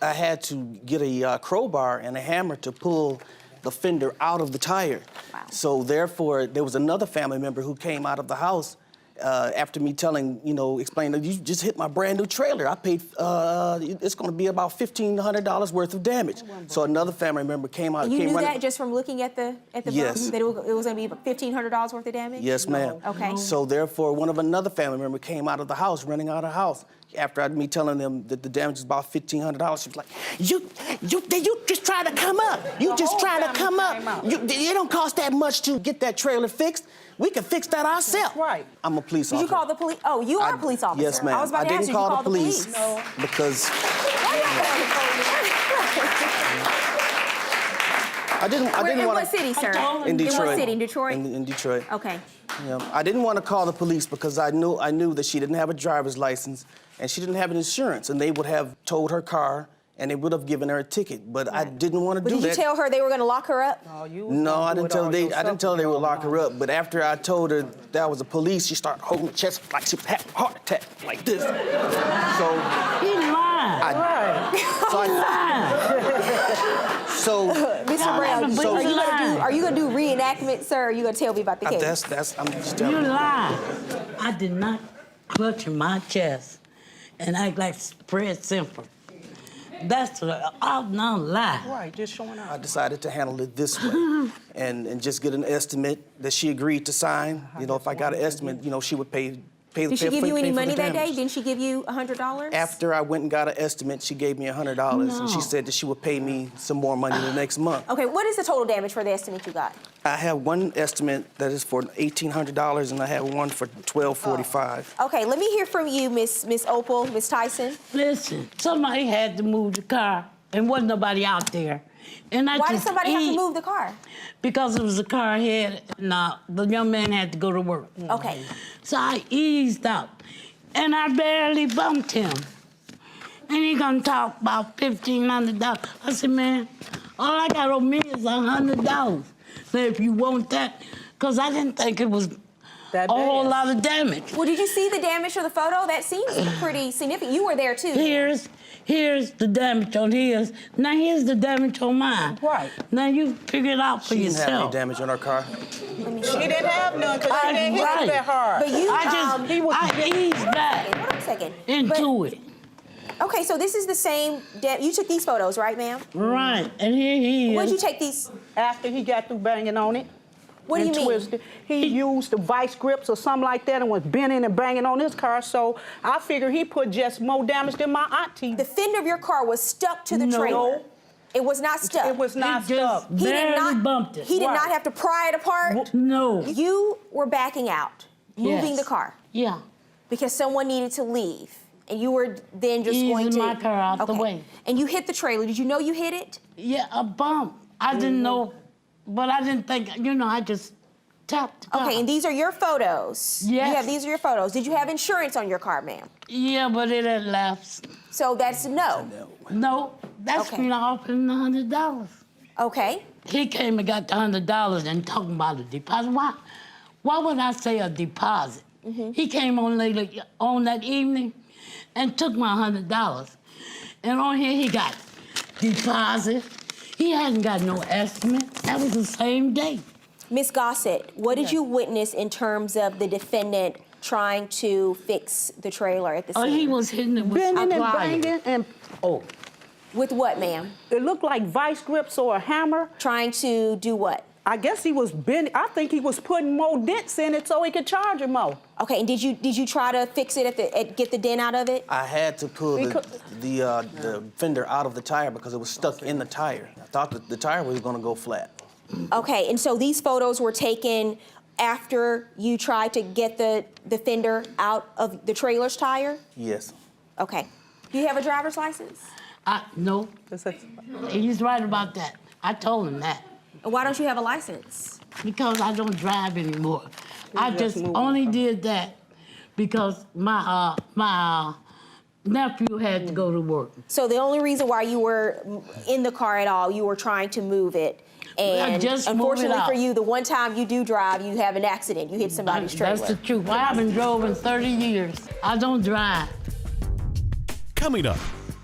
get a crowbar and a hammer to pull the fender out of the tire. Wow. So therefore, there was another family member who came out of the house after me explaining that you just hit my brand new trailer. I paid, it's gonna be about $1,500 worth of damage. So another family member came out. And you came knew running. that just from looking at the Yes. book, that it was gonna be $1,500 worth of damage? Yes, ma'am. Okay. So therefore, another family member came out of the house, running out of the house. After me telling them that the damage is about $1,500, she was like, you just try to come up. You just try to come up. It don't cost that much to get that trailer fixed. We can fix that ourselves. Right. I'm a police Did officer. you call the police? Oh, you are a police officer. Yes, ma'am. I was about to ask you, didn't did you call the police. No. Because Why you calling the police? I didn't want to. In what city, sir? In Detroit. In what city? In Detroit? In Detroit. Okay. Yeah, I didn't want to call the police because I knew that she didn't have a driver's license and she didn't have an insurance, and they would have towed her car and they would have given her a ticket. But I didn't want to do that. Did you tell her they were going to lock her up? No, I didn't tell her they would lock her up. But after I told her that was the police, she started holding her chest like she had a heart attack, like this. So He lied. Mr. Brown, are you gonna do reenactment, sir? Or are you gonna tell me about the case? I'm just telling you. You lied. I did not clutch my chest and act like Fred Simple. That's an out-and-out lie. Right, just showing up. I decided to handle it this way and just get an estimate that she agreed to sign. If I got an estimate, she would pay Did she give you any for money the that day? damage. Didn't she give you $100? After I went and got an estimate, she gave me $100, and she said that she would pay me some more money the next month. Okay, what is the total damage for the estimate you got? I have one estimate that is for $1,800, and I have one for $1,245. Okay, let me hear from you, Miss Opal, Miss Tyson. Listen, somebody had to move the car, and wasn't nobody out there. And Why did somebody have to move the car? Because it was a car ahead, and the young man had to go to work. Okay. So I eased out, and I barely bumped him. And he gonna talk about $1,500. I said, man, all I got on me is $100. So if you want that, because I didn't think it was a whole lot of damage. Well, did you see the damage of the photo? That seems pretty significant. You were there too. Here's the damage on his. Now here's the damage on mine. Right. Now you figure it out for She yourself. didn't have any damage on her car. She didn't have none because she didn't hit it that hard. But you, I eased back hold on a second. into it. Okay, so this is the same. You took these photos, right, ma'am? Right, and here he is. When did you take these? After he got through banging on it. What do you mean? Twisted. He used the vice grips or something like that and was bending and banging on his car, so I figure he put just more damage than my auntie. The fender of your car was stuck to the trailer. It was not stuck. It was not stuck. He did not bumped it. He did not have to pry it apart. No. You were backing out, moving the car. Yeah. Because someone needed to leave. And you were then just going to... Easing my car out the way. And you hit the trailer. Did you know you hit it? Yeah, a bump. I didn't know, but I didn't think, I just tapped the car. Okay, and these are your photos. Yes. These are your photos. Did you have insurance on your car, ma'am? Yeah, but it had lapsed. So that's no. No, that's me offering $100. Okay. He came and got the $100 and talking about a deposit. Why would I say a deposit? He came on later on that evening and took my $100. And on here he got deposit. He hadn't got no estimate. That was the same day. Ms. Gossett, what did you witness in terms of the defendant trying to fix the trailer at the scene? Oh, he was hitting it with Bending a and plier. banging and, oh. With what, ma'am? It looked like vice grips or a hammer. Trying to do what? I guess he was bending. I think he was putting more dents in it so he could charge it more. Okay, and did you try to fix it get the dent out of it? I had to pull the fender out of the tire because it was stuck in the tire. I thought that the tire was going to go flat. Okay, and so these photos were taken after you tried to get the fender out of the trailer's tire? Yes. Okay. Do you have a driver's license? No. He's right about that. I told him that. Why don't you have a license? Because I don't drive anymore. I just only did that because my nephew had to go to work. So the only reason why you were in the car at all, you were trying to move it. And just move it unfortunately out. for you, the one time you do drive, you have an accident. You hit somebody's trailer. That's the truth. I haven't drove in 30 years. I don't drive. Coming up,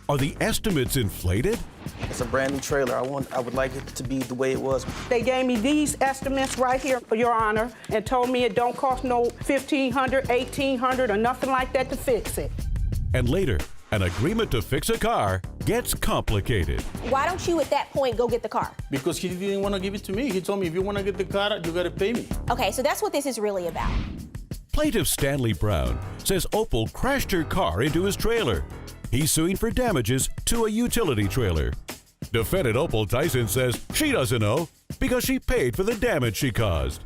are the estimates inflated? It's a brand new trailer. I would like it to be the way it was. They gave me these estimates right here, Your Honor, and told me it don't cost no $1,500, $1,800, or nothing like that to fix it. And later, an agreement to fix a car gets complicated. Why don't you at that point go get the car? Because he didn't want to give it to me. He told me, if you want to get the car, you got to pay me. Okay, so that's what this is really about. Plaintiff Stanley Brown says Opal crashed her car into his trailer. He's suing for damages to a utility trailer. Defendant Opal Tyson says she doesn't know because she paid for the damage she caused.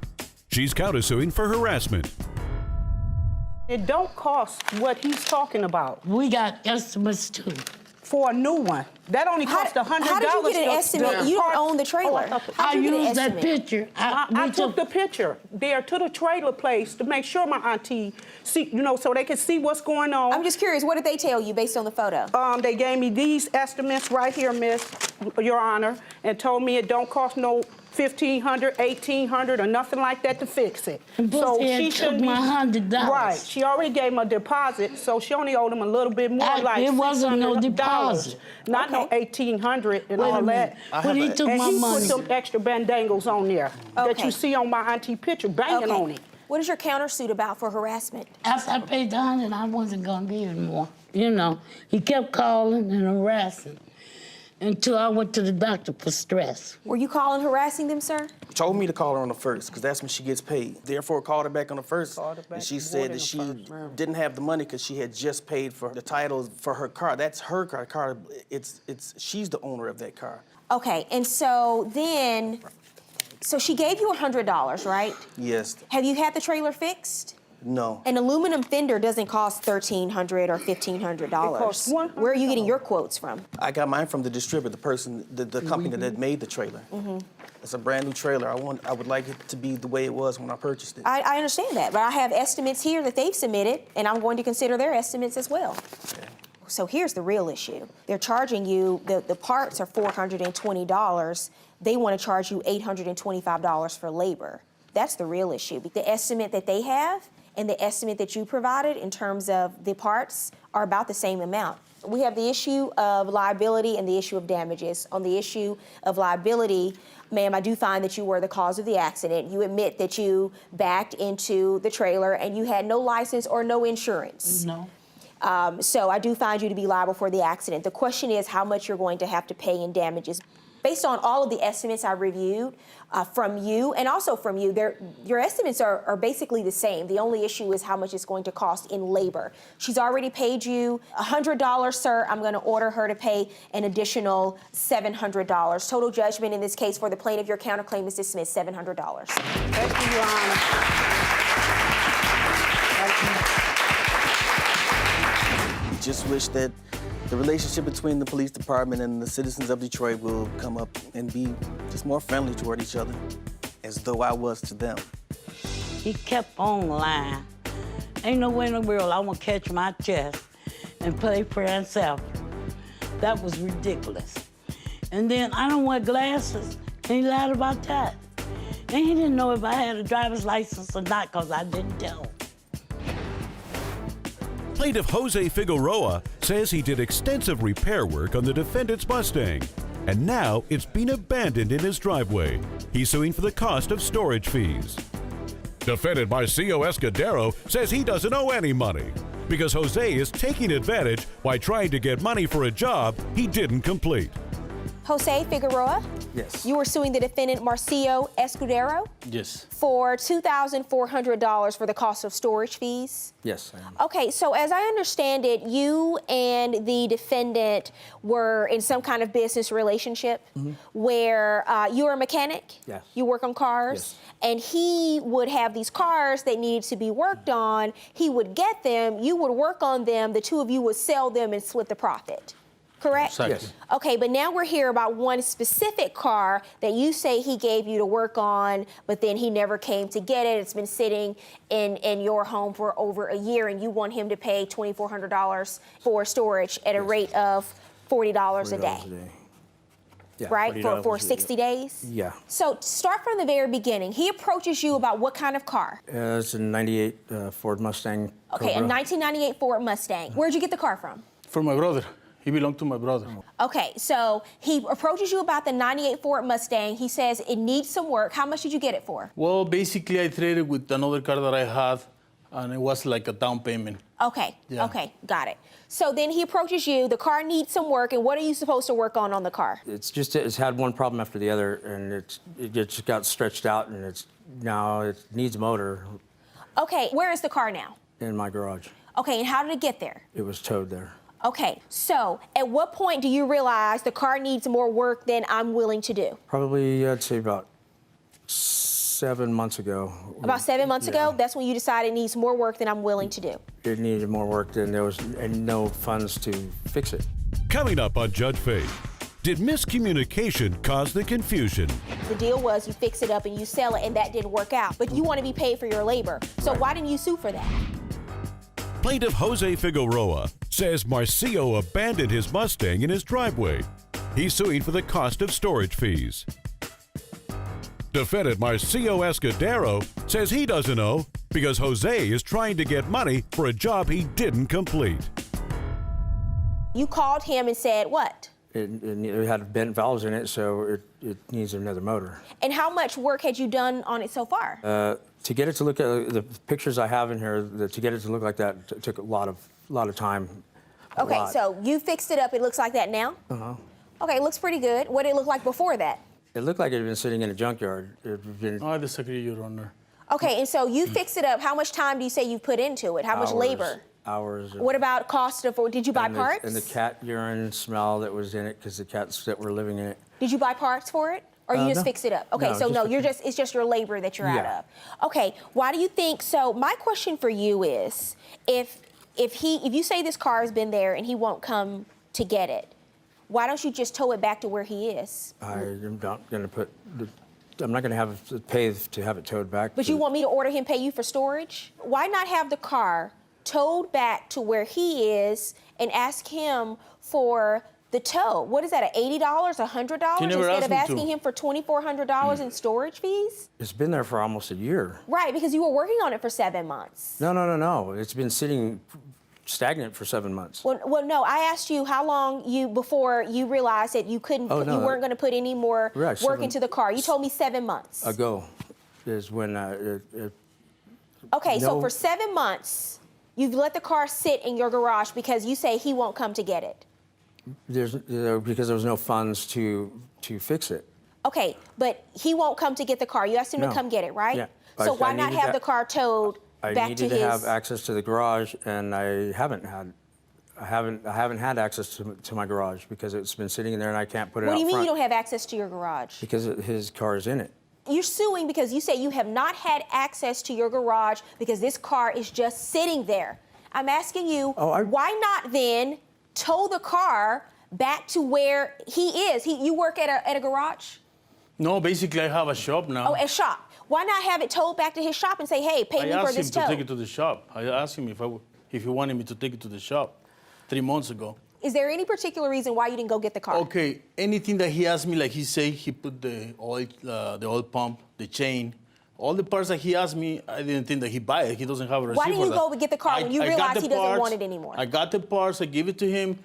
She's countersuing for harassment. It don't cost what he's talking about. We got estimates too. For a new one. That only cost $100. How did you get an estimate? You don't own the trailer. I used that picture. I took the picture there to the trailer place to make sure my auntie see, so they can see what's going on. I'm just curious, what did they tell you based on the photo? They gave me these estimates right here, Your Honor, and told me it don't cost no $1,500, $1,800, or nothing like that to fix it. So she took my $100. Right. She already gave him a deposit, so she only owed him a little bit more, like it wasn't no $600. deposit. Not no $1,800 and all that. But he took my money. He put some extra bandangles on there that you see on my auntie picture banging on it. What is your countersuit about for harassment? After I paid the $100, I wasn't gonna give him more. He kept calling and harassing until I went to the doctor for stress. Were you calling, harassing them, sir? Told me to call her on the 1st, because that's when she gets paid. Therefore, called her back on the 1st, and she said that she didn't have the money because she had just paid for the title for her car. That's her car. She's the owner of that car. Okay, and so then, she gave you $100, right? Yes. Have you had the trailer fixed? No. An aluminum fender doesn't cost $1,300 or $1,500. It costs $100. Where are you getting your quotes from? I got mine from the distributor, the person, the company that made the trailer. It's a brand new trailer. I would like it to be the way it was when I purchased it. I understand that, but I have estimates here that they've submitted, and I'm going to consider their estimates as well. Okay. So here's the real issue. They're charging you, the parts are $420. They want to charge you $825 for labor. That's the real issue. The estimate that they have and the estimate that you provided in terms of the parts are about the same amount. We have the issue of liability and the issue of damages. On the issue of liability, ma'am, I do find that you were the cause of the accident. You admit that you backed into the trailer and you had no license or no insurance. No. So I do find you to be liable for the accident. The question is how much you're going to have to pay in damages. Based on all of the estimates I reviewed from you and also from you, your estimates are basically the same. The only issue is how much it's going to cost in labor. She's already paid you $100, sir. I'm going to order her to pay an additional $700. Total judgment in this case for the plaintiff, your counterclaim is dismissed, $700. Thank you, Your Honor. Just wish that the relationship between the police department and the citizens of Detroit will come up and be just more friendly toward each other, as though I was to them. He kept on lying. Ain't no way in the world I want to catch my chest and play Prince Alfred. That was ridiculous. And then I don't wear glasses, and he lied about that. And he didn't know if I had a driver's license or not because I didn't tell him. Plaintiff Jose Figueroa says he did extensive repair work on the defendant's Mustang. and now it's been abandoned in his driveway. He's suing for the cost of storage fees. Defendant Marcio Escudero says he doesn't owe any money because Jose is taking advantage by trying to get money for a job he didn't complete. Jose Figueroa, Yes. you were suing the defendant Marcio Escudero Yes. for $2,400 for the cost of storage fees. Yes, I am. Okay, so as I understand it, you and the defendant were in some kind of business relationship where you're a mechanic. Yes. You work on cars. And he would have these cars that needed to be worked on. He would get them, you would work on them, the two of you would sell them and split the profit. Correct? Exactly. Yes. Okay, but now we're here about one specific car that you say he gave you to work on, but then he never came to get it. It's been sitting in your home for over a year, and you want him to pay $2,400 for storage at a rate of $40 a day. Yeah, Right? $40 For a day. 60 days? Yeah. So start from the very beginning. He approaches you about what kind of car? It's a 98 Ford Mustang. Okay, a Cobra. 1998 Ford Mustang. Where'd you get the car from? For my brother. He belonged to my brother. Okay, so he approaches you about the 98 Ford Mustang. He says it needs some work. How much did you get it for? Well, basically, I traded with another car that I had, and it was like a down payment. Okay, Yeah. okay, got it. So then he approaches you, the car needs some work, and what are you supposed to work on the car? It's had one problem after the other, and it just got stretched out, and now it needs a motor Okay, where is the car now? in my garage. Okay, and how did it get there? It was towed there. Okay, so at what point do you realize the car needs more work than I'm willing to do? Probably, I'd say about 7 months ago. About 7 months ago, that's when you decided it needs more work than I'm willing to do. It needed more work, and there was no funds to fix it. Coming up on Judge Faith, did miscommunication cause the confusion? The deal was you fix it up and you sell it, and that didn't work out. But you want to be paid for your labor. So why didn't you sue for that? Plaintiff Jose Figueroa says Marcio abandoned his Mustang in his driveway. He's suing for the cost of storage fees. Defendant Marcio Escudero says he doesn't owe because Jose is trying to get money for a job he didn't complete. You called him and said what? It had bent valves in it, so it needs another motor. And how much work had you done on it so far? To get it to look at the pictures I have in here, to get it to look like that took a lot of time. Okay, so you fixed it up. It looks like that now? Uh-huh. Okay, it looks pretty good. What did it look like before that? It looked like it had been sitting in a junkyard. I disagree, Your Honor. Okay, and so you fixed it up. How much time do you say you put into it? How much labor? Hours. What about cost of, did you buy parts? And the cat urine smell that was in it because the cats that were living in it. Did you buy parts for it? Or you just No. fix it up? Okay, No, so just no, fix it. it's just your labor that you're out Yeah. of. Okay, why do you think, so my question for you is, if you say this car has been there and he won't come to get it, why don't you just tow it back to where he is? I'm not going to have to pay to have it towed back. But you want me to order him pay you for storage? Why not have the car towed back to where he is and ask him for the tow? What is that, $80, $100 He never instead asked of me to. asking him for $2,400 in storage fees? It's been there for almost a year. Right, because you were working on it for 7 months. No. It's been sitting stagnant for 7 months. Well, no, I asked you how long before you realized that you couldn't, Oh, no, you weren't going to put any more Right, work 7 into the car. You told me 7 months. Ago is when Okay, so no- for 7 months, you've let the car sit in your garage because you say he won't come to get it. because there was no funds to fix it. Okay, but he won't come to get the car. You asked him to No. come get it, right? Yeah. So I why not needed have to- the car towed I back to needed his? to have access to the garage, and I haven't had access to my garage because it's been sitting in there and I can't put it What out do you mean front you don't have access to your garage? because his car is in it. You're suing because you say you have not had access to your garage because this car is just sitting there. I'm asking you, why not then tow the car back to where he is? You work at a garage? No, basically, I have a shop now. Oh, a shop. Why not have it towed back to his shop and say, hey, pay me for this I asked him tow? to take it to the shop. I asked him if he wanted me to take it to the shop 3 months ago. Is there any particular reason why you didn't go get the car? Okay, anything that he asked me, like he said, he put the oil pump, the chain, all the parts that he asked me, I didn't think that he buy it. He doesn't have a receipt Why didn't for you that. go get the car when you I got realized the he doesn't parts, want it anymore? I got the parts, I give it to him.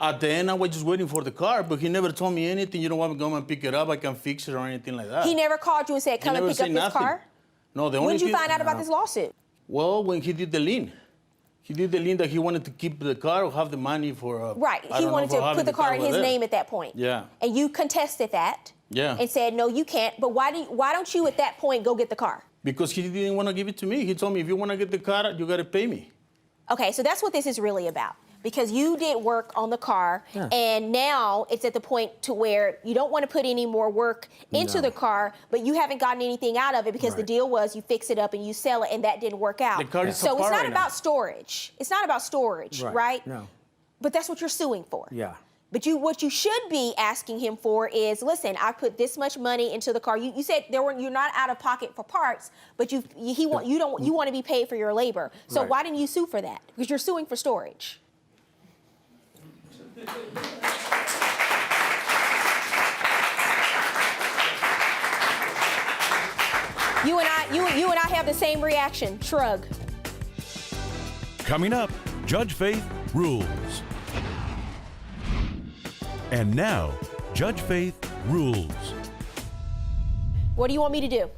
At the end, I was just waiting for the car, but he never told me anything. You know what, I'm going to pick it up, I can fix it or anything like that. He never called you and said, come and pick up this car? No, the only When did you thing- find out about this lawsuit? Well, when he did the lien. He did the lien that he wanted to keep the car or have the money for... Right, I he don't know, wanted for to having put the car in over his there. name at that point. Yeah. And you contested that. Yeah. And said, no, you can't. But why don't you at that point go get the car? Because he didn't want to give it to me. He told me, if you want to get the car, you got to pay me. Okay, so that's what this is really about. Because you did work on the car, Yeah. and now it's at the point to where you don't want to put any more work into the car, but you haven't gotten anything out of it because the deal was you fix it up and you sell it, and that didn't work out. The car is so it's apart not right about now. storage. It's not about storage, right? No. But that's what you're suing for. Yeah. But what you should be asking him for is, listen, I put this much money into the car. You said you're not out of pocket for parts, but you want to be paid for your labor. So Right. why didn't you sue for that? Because you're suing for storage. You and I have the same reaction. Shrug. Coming up, Judge Faith rules. And now, Judge Faith rules. What do you want me to do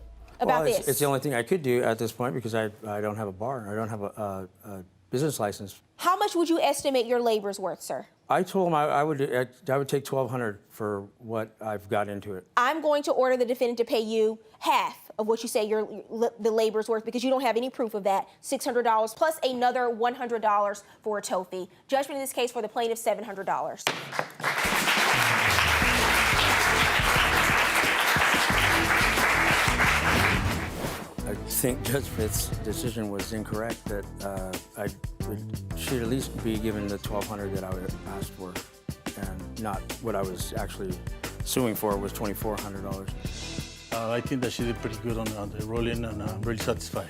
about this? It's the only thing I could do at this point because I don't have a bar. I don't have a business license. How much would you estimate your labor's worth, sir? I told him I would take $1,200 for what I've got into it. I'm going to order the defendant to pay you half of what you say the labor's worth because you don't have any proof of that. $600 plus another $100 for a tow fee. Judgment in this case for the plaintiff, $700. I think Judge Faith's decision was incorrect, that I should at least be given the $1,200 that I would asked for, and not what I was actually suing for was $2,400. I think that she did pretty good on the ruling, and I'm really satisfied.